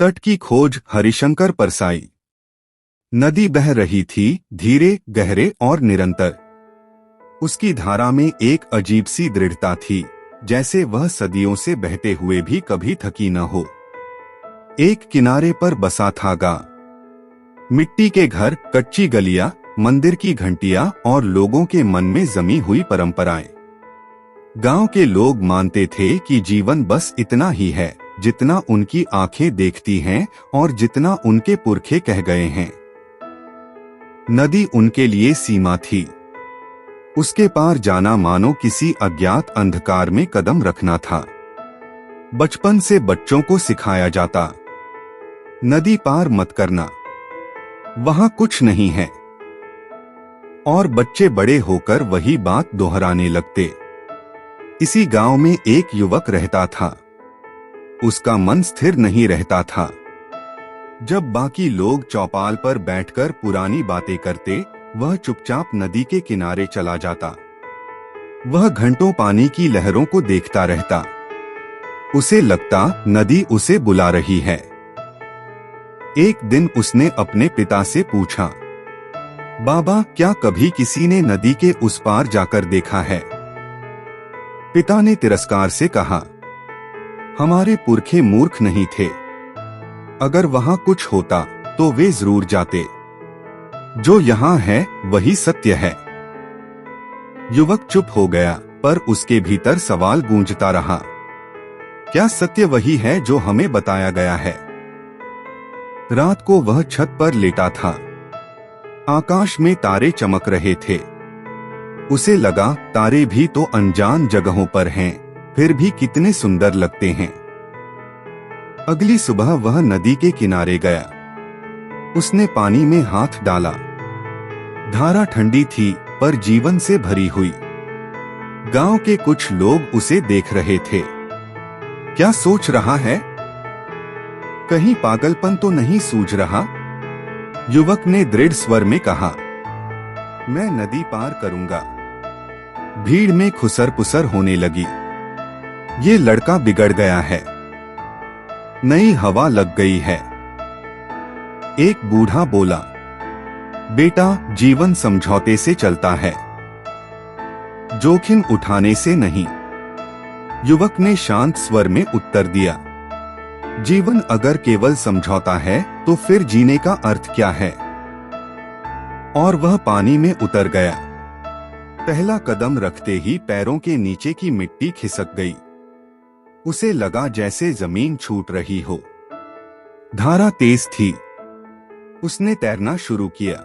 तट की खोज हरिशंकर परसाई। नदी बह रही थी, धीरे, गहरे और निरंतर। उसकी धारा में एक अजीब सी दृढ़ता थी, जैसे वह सदियों से बहते हुए भी कभी थकी न हो। एक किनारे पर बसा था गांव। मिट्टी के घर, कच्ची गलियां, मंदिर की घंटियां और लोगों के मन में जमी हुई परंपराएं। गांव के लोग मानते थे कि जीवन बस इतना ही है जितना उनकी आंखें देखती हैं और जितना उनके पुरखे कह गए हैं। नदी उनके लिए सीमा थी। उसके पार जाना मानो किसी अज्ञात अंधकार में कदम रखना था। बचपन से बच्चों को सिखाया जाता, नदी पार मत करना, वहां कुछ नहीं है। और बच्चे बड़े होकर वही बात दोहराने लगते। इसी गांव में एक युवक रहता था। उसका मन स्थिर नहीं रहता था। जब बाकी लोग चौपाल पर बैठकर पुरानी बातें करते, वह चुपचाप नदी के किनारे चला जाता। वह घंटों पानी की लहरों को देखता रहता। उसे लगता नदी उसे बुला रही है। एक दिन उसने अपने पिता से पूछा, बाबा, क्या कभी किसी ने नदी के उस पार जाकर देखा है? पिता ने तिरस्कार से कहा, हमारे पुरखे मूर्ख नहीं थे। अगर वहां कुछ होता तो वे जरूर जाते। जो यहाँ है वही सत्य है। युवक चुप हो गया, पर उसके भीतर सवाल गूंजता रहा, क्या सत्य वही है जो हमें बताया गया है? रात को वह छत पर लेटा था। आकाश में तारे चमक रहे थे। उसे लगा तारे भी तो अनजान जगहों पर हैं, फिर भी कितने सुंदर लगते हैं। अगली सुबह वह नदी के किनारे गया। उसने पानी में हाथ डाला। धारा ठंडी थी, पर जीवन से भरी हुई। गांव के कुछ लोग उसे देख रहे थे। क्या सोच रहा है? कहीं पागलपन तो नहीं सूझ रहा? युवक ने दृढ़ स्वर में कहा, मैं नदी पार करूंगा। भीड़ में खुसर पुसर होने लगी। ये लड़का बिगड़ गया है। नई हवा लग गई है। एक बूढ़ा बोला, बेटा, जीवन समझौते से चलता है, जोखिम उठाने से नहीं। युवक ने शांत स्वर में उत्तर दिया, जीवन अगर केवल समझौता है तो फिर जीने का अर्थ क्या है? और वह पानी में उतर गया। पहला कदम रखते ही पैरों के नीचे की मिट्टी खिसक गई। उसे लगा जैसे जमीन छूट रही हो। धारा तेज थी। उसने तैरना शुरू किया।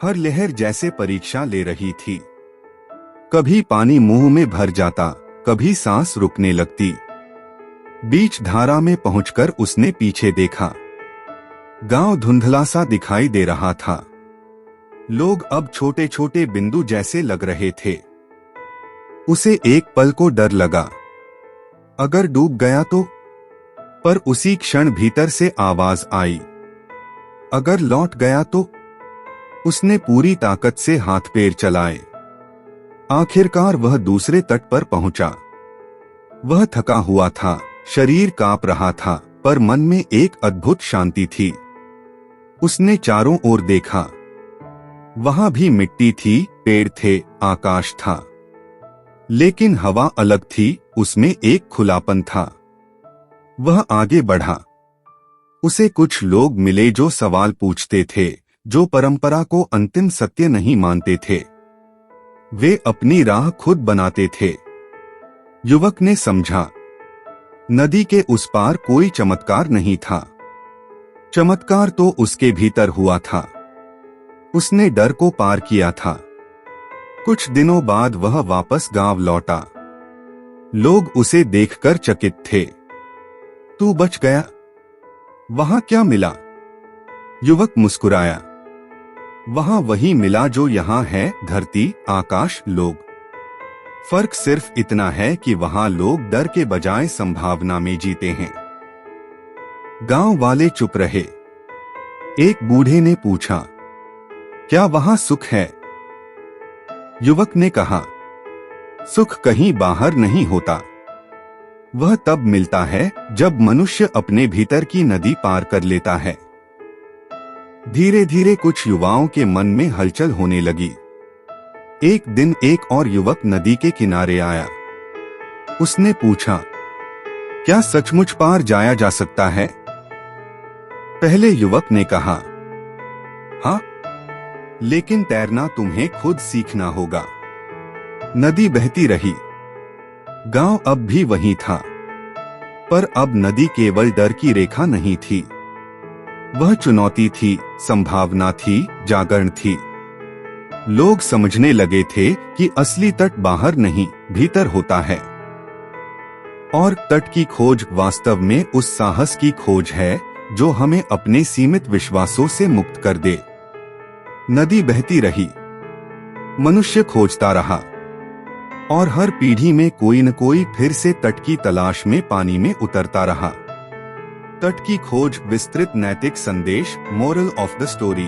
हर लहर जैसे परीक्षा ले रही थी। कभी पानी मुंह में भर जाता, कभी सांस रुकने लगती। बीच धारा में पहुंचकर उसने पीछे देखा। गांव धुंधला सा दिखाई दे रहा था। लोग अब छोटे छोटे बिंदु जैसे लग रहे थे। उसे एक पल को डर लगा, अगर डूब गया तो? पर उसी क्षण भीतर से आवाज आई, अगर लौट गया तो? उसने पूरी ताकत से हाथ पैर चलाए। आखिरकार वह दूसरे तट पर पहुंचा। वह थका हुआ था, शरीर कांप रहा था, पर मन में एक अद्भुत शांति थी। उसने चारों ओर देखा। वहां भी मिट्टी थी, पेड़ थे, आकाश था। लेकिन हवा अलग थी, उसमें एक खुलापन था। वह आगे बढ़ा। उसे कुछ लोग मिले जो सवाल पूछते थे, जो परंपरा को अंतिम सत्य नहीं मानते थे। वे अपनी राह खुद बनाते थे। युवक ने समझा, नदी के उस पार कोई चमत्कार नहीं था। चमत्कार तो उसके भीतर हुआ था। उसने डर को पार किया था। कुछ दिनों बाद वह वापस गांव लौटा। लोग उसे देखकर चकित थे। तू बच गया? वहां क्या मिला? युवक मुस्कुराया। वहां वही मिला जो यहां है, धरती, आकाश, लोग। फर्क सिर्फ इतना है कि वहां लोग डर के बजाय संभावना में जीते हैं। गांव वाले चुप रहे। एक बूढ़े ने पूछा, क्या वहां सुख है? युवक ने कहा, सुख कहीं बाहर नहीं होता, वह तब मिलता है जब मनुष्य अपने भीतर की नदी पार कर लेता है। धीरे धीरे कुछ युवाओं के मन में हलचल होने लगी। एक दिन एक और युवक नदी के किनारे आया। उसने पूछा, क्या सचमुच पार जाया जा सकता है? पहले युवक ने कहा, हाँ, लेकिन तैरना तुम्हें खुद सीखना होगा। नदी बहती रही। गांव अब भी वही था, पर अब नदी केवल डर की रेखा नहीं थी। वह चुनौती थी, संभावना थी, जागरण थी। लोग समझने लगे थे कि असली तट बाहर नहीं, भीतर होता है। और तट की खोज वास्तव में उस साहस की खोज है जो हमें अपने सीमित विश्वासों से मुक्त कर दे। नदी बहती रही, मनुष्य खोजता रहा, और हर पीढ़ी में कोई न कोई फिर से तट की तलाश में पानी में उतरता रहा। तट की खोज विस्तृत नैतिक संदेश, मोरल ऑफ द स्टोरी।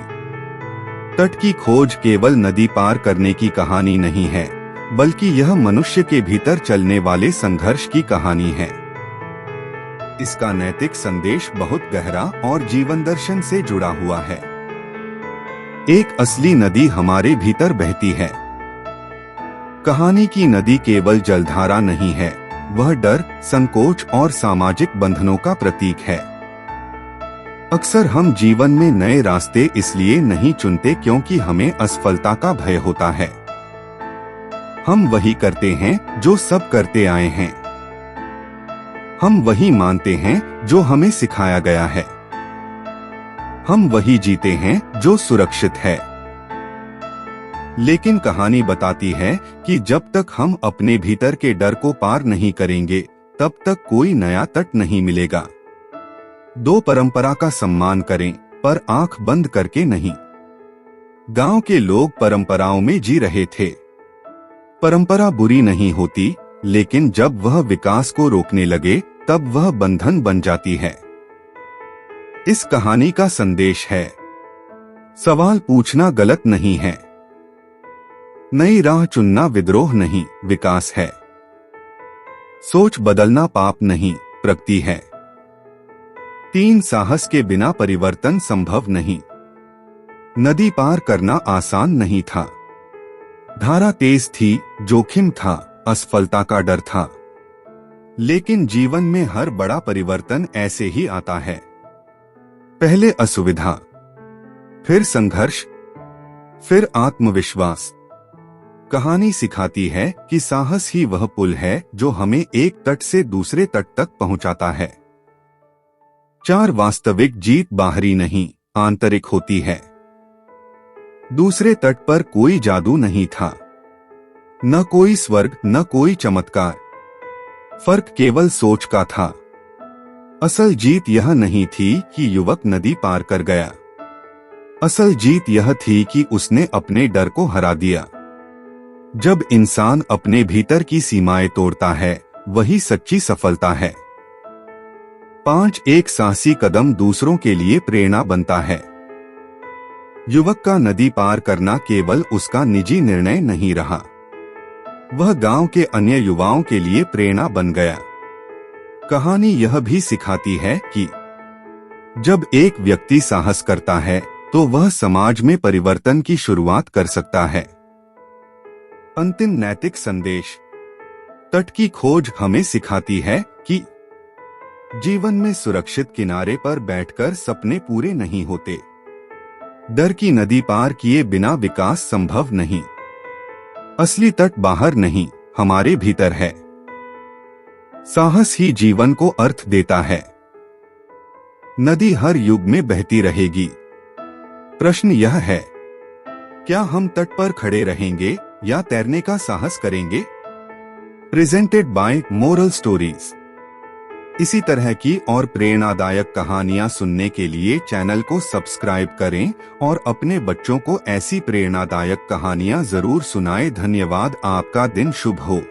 तट की खोज केवल नदी पार करने की कहानी नहीं है, बल्कि यह मनुष्य के भीतर चलने वाले संघर्ष की कहानी है। इसका नैतिक संदेश बहुत गहरा और जीवन दर्शन से जुड़ा हुआ है। एक असली नदी हमारे भीतर बहती है। कहानी की नदी केवल जलधारा नहीं है, वह डर, संकोच और सामाजिक बंधनों का प्रतीक है। अक्सर हम जीवन में नए रास्ते इसलिए नहीं चुनते क्योंकि हमें असफलता का भय होता है। हम वही करते हैं जो सब करते आए हैं। हम वही मानते हैं जो हमें सिखाया गया है। हम वही जीते हैं जो सुरक्षित है। लेकिन कहानी बताती है कि जब तक हम अपने भीतर के डर को पार नहीं करेंगे, तब तक कोई नया तट नहीं मिलेगा। दो परंपरा का सम्मान करें, पर आंख बंद करके नहीं। गांव के लोग परंपराओं में जी रहे थे। परंपरा बुरी नहीं होती, लेकिन जब वह विकास को रोकने लगे, तब वह बंधन बन जाती है। इस कहानी का संदेश है, सवाल पूछना गलत नहीं है। नई राह चुनना विद्रोह नहीं, विकास है। सोच बदलना पाप नहीं, प्रगति है। 3 साहस के बिना परिवर्तन संभव नहीं। नदी पार करना आसान नहीं था। धारा तेज थी, जोखिम था, असफलता का डर था। लेकिन जीवन में हर बड़ा परिवर्तन ऐसे ही आता है। पहले असुविधा, फिर संघर्ष, फिर आत्मविश्वास। कहानी सिखाती है कि साहस ही वह पुल है जो हमें एक तट से दूसरे तट तक पहुंचाता है। 4 वास्तविक जीत बाहरी नहीं, आंतरिक होती है। दूसरे तट पर कोई जादू नहीं था, न कोई स्वर्ग, न कोई चमत्कार। फर्क केवल सोच का था। असल जीत यह नहीं थी कि युवक नदी पार कर गया। असल जीत यह थी कि उसने अपने डर को हरा दिया। जब इंसान अपने भीतर की सीमाएं तोड़ता है, वही सच्ची सफलता है। 5 एक साहसी कदम दूसरों के लिए प्रेरणा बनता है। युवक का नदी पार करना केवल उसका निजी निर्णय नहीं रहा, वह गांव के अन्य युवाओं के लिए प्रेरणा बन गया। कहानी यह भी सिखाती है कि जब एक व्यक्ति साहस करता है, तो वह समाज में परिवर्तन की शुरुआत कर सकता है। अंतिम नैतिक संदेश, तट की खोज हमें सिखाती है कि जीवन में सुरक्षित किनारे पर बैठकर सपने पूरे नहीं होते। डर की नदी पार किए बिना विकास संभव नहीं। असली तट बाहर नहीं, हमारे भीतर है। साहस ही जीवन को अर्थ देता है। नदी हर युग में बहती रहेगी। प्रश्न यह है, क्या हम तट पर खड़े रहेंगे या तैरने का साहस करेंगे? Presented by moral stories. इसी तरह की और प्रेरणादायक कहानियां सुनने के लिए चैनल को सब्सक्राइब करें और अपने बच्चों को ऐसी प्रेरणादायक कहानियां जरूर सुनाएं। धन्यवाद। आपका दिन शुभ हो।